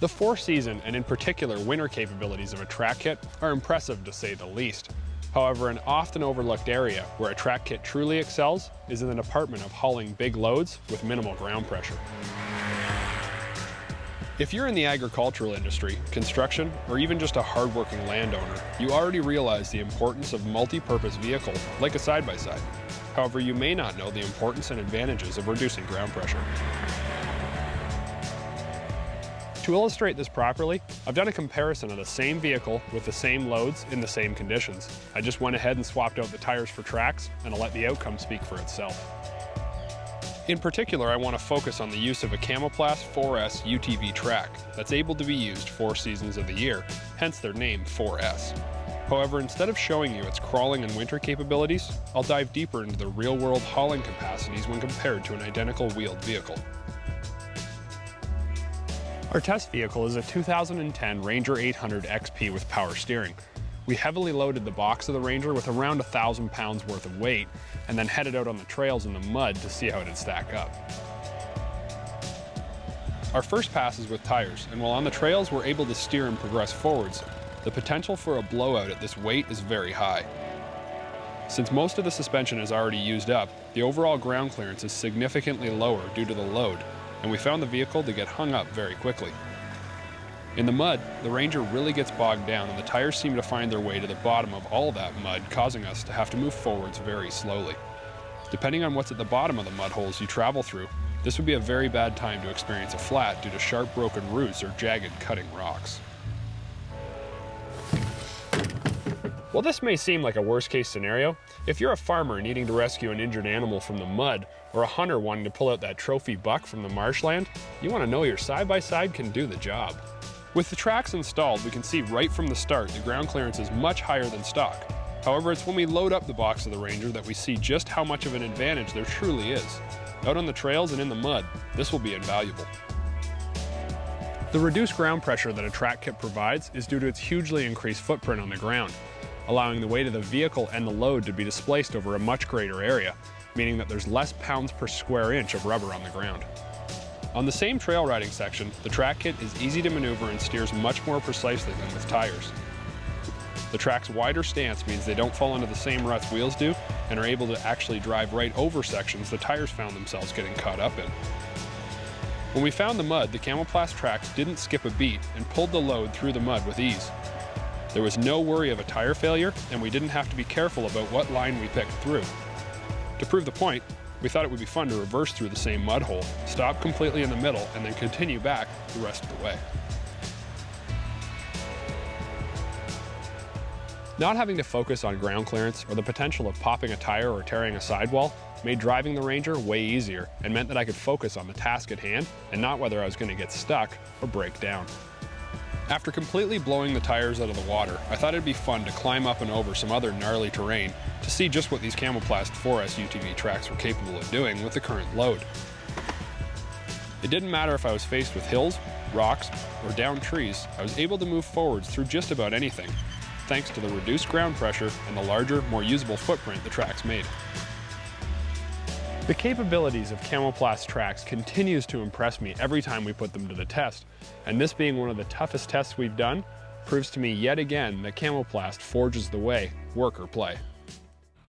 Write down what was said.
The four-season and in particular winter capabilities of a track kit are impressive to say the least. However, an often overlooked area where a track kit truly excels is in the department of hauling big loads with minimal ground pressure. If you're in the agricultural industry, construction, or even just a hardworking landowner, you already realize the importance of multi-purpose vehicle like a side-by-side. However, you may not know the importance and advantages of reducing ground pressure. To illustrate this properly, I've done a comparison of the same vehicle with the same loads in the same conditions. I just went ahead and swapped out the tires for Trax, and I'll let the outcome speak for itself. In particular, I want to focus on the use of a Camoplast 4S UTV track that's able to be used 4 seasons of the year, hence their name 4S. However, instead of showing you its crawling and winter capabilities, I'll dive deeper into the real-world hauling capacities when compared to an identical wheeled vehicle. Our test vehicle is a 2010 Ranger 800 XP with power steering. We heavily loaded the box of the Ranger with around 1,000 pounds worth of weight, and then headed out on the trails in the mud to see how it'd stack up. Our first pass is with tires, and while on the trails we're able to steer and progress forwards, the potential for a blowout at this weight is very high. Since most of the suspension is already used up, the overall ground clearance is significantly lower due to the load, and we found the vehicle to get hung up very quickly. In the mud, the Ranger really gets bogged down and the tires seem to find their way to the bottom of all that mud, causing us to have to move forwards very slowly. Depending on what's at the bottom of the mud holes you travel through, this would be a very bad time to experience a flat due to sharp broken roots or jagged cutting rocks. While this may seem like a worst-case scenario, if you're a farmer needing to rescue an injured animal from the mud, or a hunter wanting to pull out that trophy buck from the marshland, you want to know your side-by-side can do the job. With the Trax installed, we can see right from the start the ground clearance is much higher than stock. However, it's when we load up the box of the Ranger that we see just how much of an advantage there truly is. Out on the trails and in the mud, this will be invaluable. The reduced ground pressure that a track kit provides is due to its hugely increased footprint on the ground, allowing the weight of the vehicle and the load to be displaced over a much greater area, meaning that there's less pounds per square inch of rubber on the ground. On the same trail riding section, the track kit is easy to maneuver and steers much more precisely than with tires. The track's wider stance means they don't fall into the same ruts wheels do and are able to actually drive right over sections the tires found themselves getting caught up in. When we found the mud, the Camoplast Trax didn't skip a beat and pulled the load through the mud with ease. There was no worry of a tire failure, and we didn't have to be careful about what line we picked through. To prove the point, we thought it would be fun to reverse through the same mud hole, stop completely in the middle, and then continue back the rest of the way. Not having to focus on ground clearance or the potential of popping a tire or tearing a sidewall made driving the Ranger way easier and meant that I could focus on the task at hand and not whether I was going to get stuck or break down. After completely blowing the tires out of the water, I thought it'd be fun to climb up and over some other gnarly terrain to see just what these Camoplast 4S UTV tracks were capable of doing with the current load. It didn't matter if I was faced with hills, rocks, or downed trees, I was able to move forwards through just about anything, thanks to the reduced ground pressure and the larger, more usable footprint the tracks made. The capabilities of Camoplast Trax continues to impress me every time we put them to the test, and this being one of the toughest tests we've done, proves to me yet again that Camoplast forges the way, work or play.